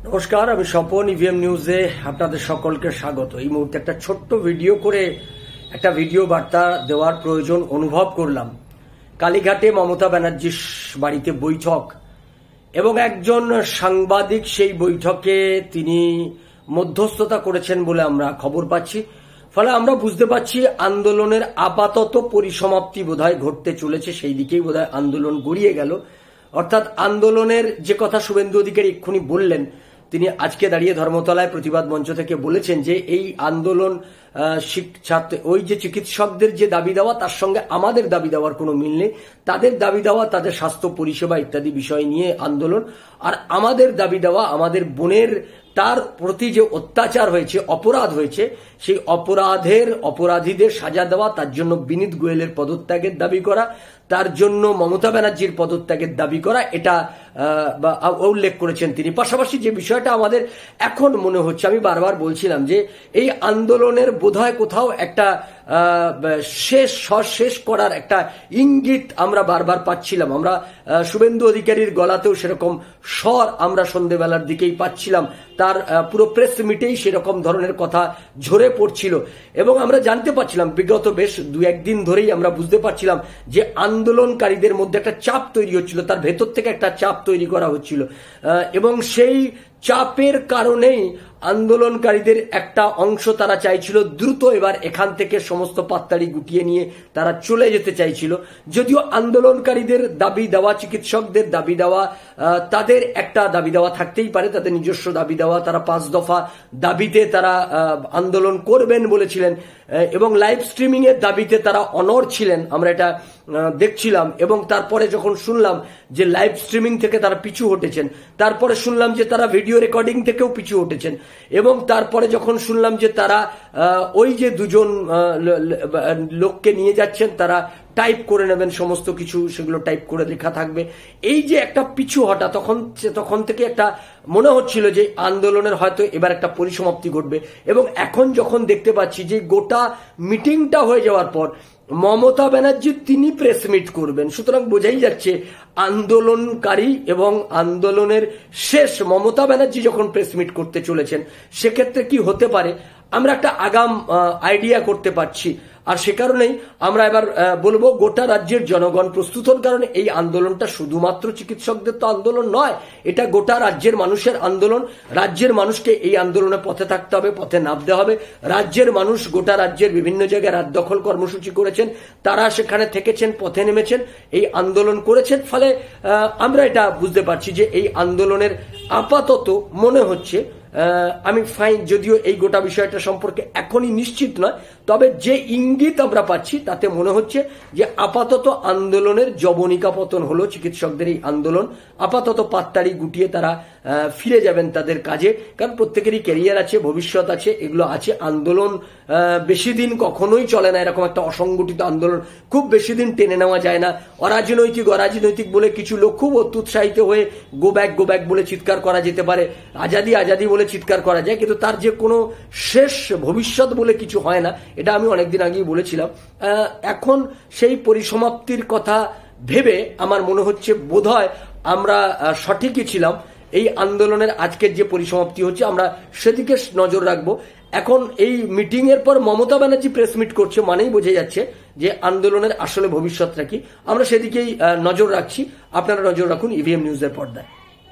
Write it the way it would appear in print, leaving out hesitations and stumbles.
নমস্কার, আমি স্বপন। ইভিএম নিউজে আপনাদের সকলকে স্বাগত। এই মুহূর্তে একটা ছোট্ট ভিডিও করে একটা ভিডিও বার্তা দেওয়ার প্রয়োজন অনুভব করলাম। কালীঘাটে মমতা ব্যানার্জির বাড়িতে বৈঠক এবং একজন সাংবাদিক সেই বৈঠকে তিনি মধ্যস্থতা করেছেন বলে আমরা খবর পাচ্ছি। ফলে আমরা বুঝতে পারছি আন্দোলনের আপাতত পরিসমাপ্তি বোধহয় ঘটতে চলেছে, সেই দিকেই বোধহয় আন্দোলন গড়িয়ে গেল। অর্থাৎ আন্দোলনের যে কথা শুভেন্দু অধিকারী এক্ষুনি বললেন, তিনি আজকে দাঁড়িয়ে ধর্মতলায় প্রতিবাদ মঞ্চ থেকে বলেছেন যে এই আন্দোলন ওই যে চিকিৎসকদের যে দাবি দেওয়া তার সঙ্গে আমাদের দাবি দেওয়ার কোনো মিল নেই। তাদের দাবি দেওয়া তাদের স্বাস্থ্য পরিষেবা ইত্যাদি বিষয় নিয়ে আন্দোলন, আর আমাদের দাবি দেওয়া আমাদের বোনের তার প্রতি যে অত্যাচার হয়েছে, অপরাধ হয়েছে, সেই অপরাধীদের সাজা দেওয়া, তার জন্য বিনীত গোয়েলের পদত্যাগের দাবি করা, তার জন্য মমতা ব্যানার্জির পদত্যাগের দাবি করা, এটা উল্লেখ করেছেন তিনি। পাশাপাশি যে বিষয়টা আমাদের এখন মনে হচ্ছে, আমি বারবার বলছিলাম যে এই আন্দোলনের বোধহয় কোথাও একটা শেষ করার একটা ইঙ্গিত আমরা বারবার পাচ্ছিলাম। আমরা শুভেন্দু অধিকারীর গলাতেও সেরকম স্বর আমরা সন্ধ্যেবেলার দিকেই পাচ্ছিলাম, তার পুরো প্রেস মিটেই সেরকম ধরনের কথা ঝরে পড়ছিল এবং আমরা জানতে পারছিলাম বিগত বেশ দু একদিন ধরেই আমরা বুঝতে পারছিলাম যে আন্দোলনকারীদের মধ্যে একটা চাপ তৈরি হচ্ছিল, তার ভেতর থেকে একটা চাপ তৈরি করা হচ্ছিল এবং সেই চাপের কারণেই আন্দোলনকারীদের একটা অংশ তারা চাইছিল দ্রুত এবার এখান থেকে সমস্ত পাত্তাড়ি গুটিয়ে নিয়ে তারা চলে যেতে চাইছিল। যদিও আন্দোলনকারীদের দাবি দেওয়া, চিকিৎসকদের দাবি দেওয়া, তাদের একটা দাবি দেওয়া থাকতেই পারে, তাদের নিজস্ব দাবি দেওয়া, তারা 5 দফা দাবিতে তারা আন্দোলন করবেন বলেছিলেন এবং লাইভ স্ট্রিমিং এর দাবিতে তারা অনড় ছিলেন, আমরা এটা দেখছিলাম। এবং তারপরে যখন শুনলাম যে লাইভ স্ট্রিমিং থেকে তারা পিছু হটেছেন, তারপরে শুনলাম যে তারা ভিডিও রেকর্ডিং থেকেও পিছু হটেছেন এবং তারপরে যখন শুনলাম যে তারা ওই যে দুজন লোককে নিয়ে যাচ্ছেন, তারা টাইপ করে নেবেন সমস্ত কিছু, সেগুলো টাইপ করে লেখা থাকবে, এই যে একটা পিছু হটা, তখন থেকে একটা মনে হচ্ছিল যে আন্দোলনের হয়তো এবার একটা পরিসমাপ্তি ঘটবে। এবং এখন যখন দেখতে পাচ্ছি যে গোটা মিটিংটা হয়ে যাওয়ার পর মমতা ব্যানার্জি তিনি প্রেস মিট করবেন, সুতরাং বোঝাই যাচ্ছে আন্দোলনকারী এবং আন্দোলনের শেষ মমতা ব্যানার্জি যখন প্রেস মিট করতে চলেছেন, সেক্ষেত্রে কি হতে পারে আমরা একটা আগাম আইডিয়া করতে পারছি। আর সে কারণেই আমরা এবার বলবো গোটা রাজ্যের জনগণ প্রস্তুত হন, কারণ এই আন্দোলনটা শুধুমাত্র চিকিৎসকদের তো আন্দোলন নয়, এটা গোটা রাজ্যের মানুষের আন্দোলন। রাজ্যের মানুষকে এই আন্দোলনে পথে থাকতে হবে, পথে নামতে হবে। রাজ্যের মানুষ গোটা রাজ্যের বিভিন্ন জায়গায় রাত দখল কর্মসূচি করেছেন, তারা সেখানে থেকেছেন, পথে নেমেছেন, এই আন্দোলন করেছেন। ফলে আমরা এটা বুঝতে পারছি যে এই আন্দোলনের আপাতত মনে হচ্ছে, আমি ফাইন, যদিও এই গোটা বিষয়টা সম্পর্কে এখনই নিশ্চিত নয়, তবে যে ইঙ্গিত আমরা পাচ্ছি তাতে মনে হচ্ছে যে আপাতত আন্দোলনের জবনিকা পতন হলো। চিকিৎসকদের এই আন্দোলন আপাতত পাত্তাড়ি গুটিয়ে তারা ফিরে যাবেন তাদের কাজে, কারণ প্রত্যেকেরই ক্যারিয়ার আছে, ভবিষ্যৎ আছে, এগুলো আছে। আন্দোলন বেশি দিন কখনোই চলে না, এরকম একটা অসংগঠিত আন্দোলন খুব বেশি দিন টেনে নেওয়া যায় না। অরাজনৈতিক বলে কিছু লোক খুব অত্যুৎসাহিত হয়ে গো ব্যাক বলে চিৎকার করা যেতে পারে, আজাদি বলে চিৎকার করা যায়, কিন্তু তার যে কোনো শেষ ভবিষ্যৎ বলে কিছু হয় না, এটা আমি অনেকদিন আগেই বলেছিলাম। এখন সেই পরিসমাপ্তির কথা ভেবে আমার মনে হচ্ছে বোধহয় আমরা সঠিকই ছিলাম। এই আন্দোলনের আজকের যে পরিসমাপ্তি হচ্ছে আমরা সেদিকে নজর রাখবো। এখন এই মিটিং এর পর মমতা ব্যানার্জি প্রেস মিট করছে মানেই বোঝা যাচ্ছে যে আন্দোলনের আসলে ভবিষ্যৎটা কি, আমরা সেদিকেই নজর রাখছি। আপনারা নজর রাখুন ইভিএম নিউজের পর্দায়।